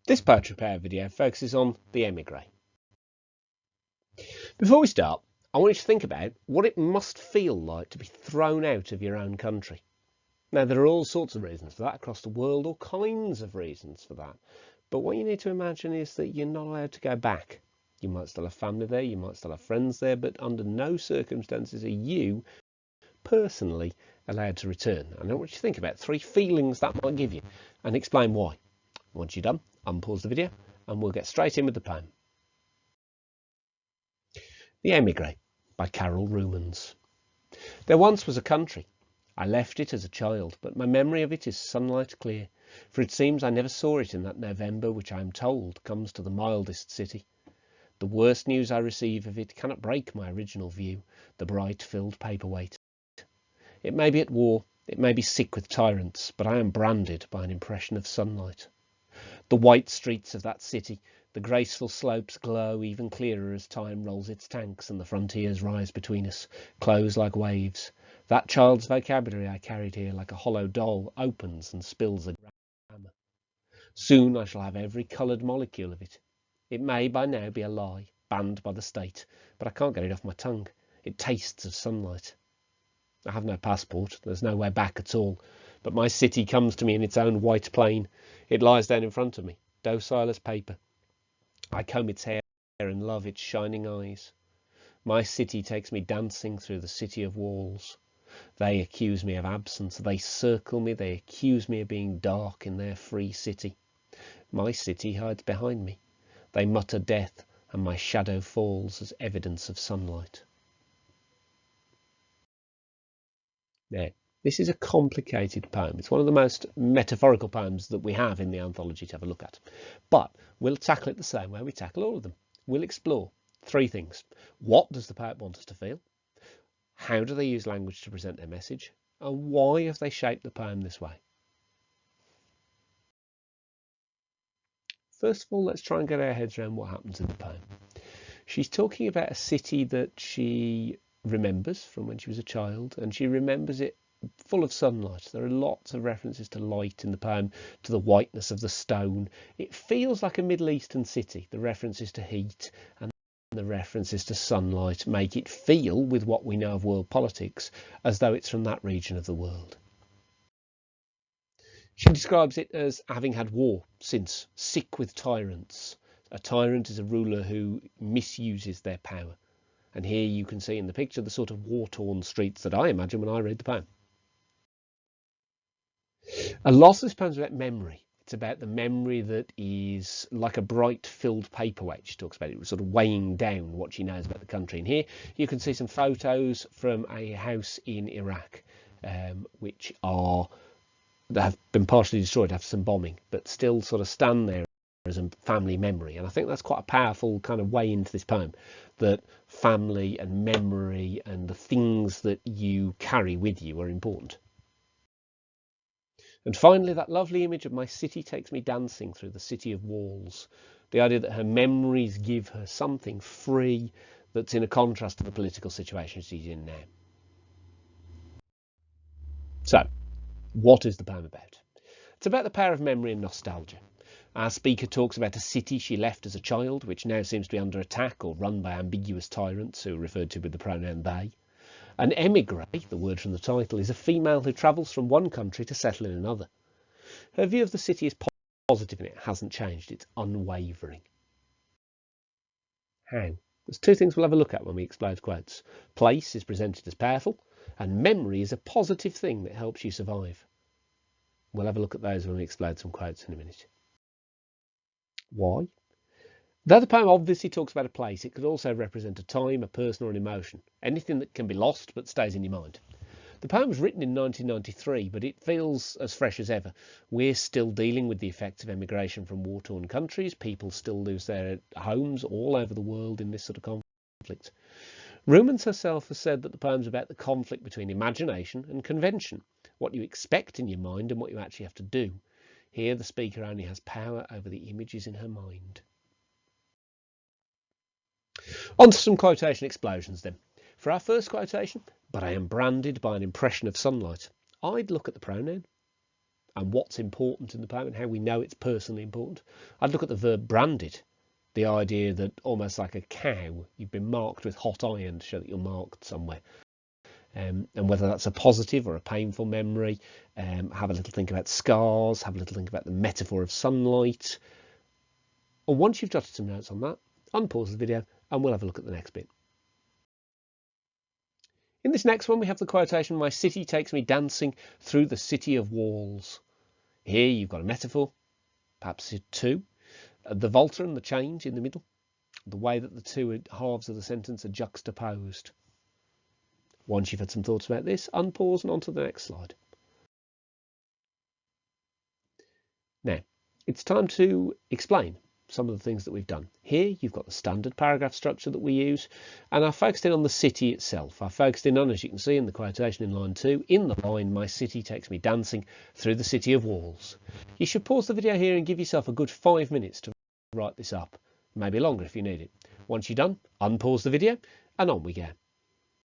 This PoetryPower video focuses on the Emigree. Before we start, I want you to think about what it must feel like to be thrown out of your own country. Now, there are all sorts of reasons for that across the world, all kinds of reasons for that. But what you need to imagine is that you're not allowed to go back. You might still have family there, you might still have friends there, but under no circumstances are you personally allowed to return. And I want you to think about 3 feelings that might give you and explain why. Once you're done, unpause the video and we'll get straight in with the poem. The Emigree by Carol Rumans. There once was a country. I left it as a child, but my memory of it is sunlight clear, for it seems I never saw it in that November which I am told comes to the mildest city. The worst news I receive of it cannot break my original view, the bright filled paperweight. It may be at war, it may be sick with tyrants, but I am branded by an impression of sunlight. The white streets of that city, the graceful slopes glow even clearer as time rolls its tanks and the frontiers rise between us, close like waves. That child's vocabulary I carried here like a hollow doll opens and spills a grammar. Soon I shall have every coloured molecule of it. It may by now be a lie, banned by the state, but I can't get it off my tongue. It tastes of sunlight. I have no passport, there's no way back at all, but my city comes to me in its own white plane. It lies down in front of me, docile as paper. I comb its hair and love its shining eyes. My city takes me dancing through the city of walls. They accuse me of absence, they circle me, they accuse me of being dark in their free city. My city hides behind me. They mutter death, and my shadow falls as evidence of sunlight. Now, this is a complicated poem. It's one of the most metaphorical poems that we have in the anthology to have a look at. But we'll tackle it the same way we tackle all of them. We'll explore 3 things. What does the poet want us to feel? How do they use language to present their message? And why have they shaped the poem this way? First of all, let's try and get our heads around what happens in the poem. She's talking about a city that she remembers from when she was a child, and she remembers it full of sunlight. There are lots of references to light in the poem, to the whiteness of the stone. It feels like a Middle Eastern city. The references to heat and the references to sunlight make it feel, with what we know of world politics, as though it's from that region of the world. She describes it as having had war since, sick with tyrants. A tyrant is a ruler who misuses their power. And here you can see in the picture the sort of war-torn streets that I imagine when I read the poem. A lot of this poem is about memory. It's about the memory that is like a bright filled paperweight. She talks about it sort of weighing down what she knows about the country. And here you can see some photos from a house in Iraq, which have been partially destroyed after some bombing, but still sort of stand there as a family memory. And I think that's quite a powerful kind of way into this poem, that family and memory and the things that you carry with you are important. And finally, that lovely image of my city takes me dancing through the city of walls. The idea that her memories give her something free that's in a contrast to the political situation she's in now. So, what is the poem about? It's about the power of memory and nostalgia. Our speaker talks about a city she left as a child, which now seems to be under attack or run by ambiguous tyrants who are referred to with the pronoun they. An émigré, the word from the title, is a female who travels from one country to settle in another. Her view of the city is positive and it hasn't changed. It's unwavering. How? There's 2 things we'll have a look at when we explode quotes. Place is presented as powerful, and memory is a positive thing that helps you survive. We'll have a look at those when we explode some quotes in a minute. Why? Though the poem obviously talks about a place, it could also represent a time, a person or an emotion. Anything that can be lost but stays in your mind. The poem was written in 1993, but it feels as fresh as ever. We're still dealing with the effects of emigration from war-torn countries. People still lose their homes all over the world in this sort of conflict. Rumans herself has said that the poem's about the conflict between imagination and convention, what you expect in your mind and what you actually have to do. Here the speaker only has power over the images in her mind. On to some quotation explosions then. For our first quotation, but I am branded by an impression of sunlight. I'd look at the pronoun. and what's important in the poem and how we know it's personally important. I'd look at the verb branded, the idea that almost like a cow, you've been marked with hot iron to show that you're marked somewhere. And whether that's a positive or a painful memory. Have a little think about scars, have a little think about the metaphor of sunlight. And once you've jotted some notes on that, unpause the video and we'll have a look at the next bit. In this next one, we have the quotation, "My city takes me dancing through the city of walls." Here you've got a metaphor, perhaps two, the volta and the change in the middle, the way that the two halves of the sentence are juxtaposed. Once you've had some thoughts about this, unpause and on to the next slide. Now, it's time to explain some of the things that we've done. Here you've got the standard paragraph structure that we use, and I focused in on the city itself. I focused in on, as you can see in the quotation in line 2, in the line, "My city takes me dancing through the city of walls." You should pause the video here and give yourself a good 5 minutes to write this up, maybe longer if you need it. Once you're done, unpause the video and on we go.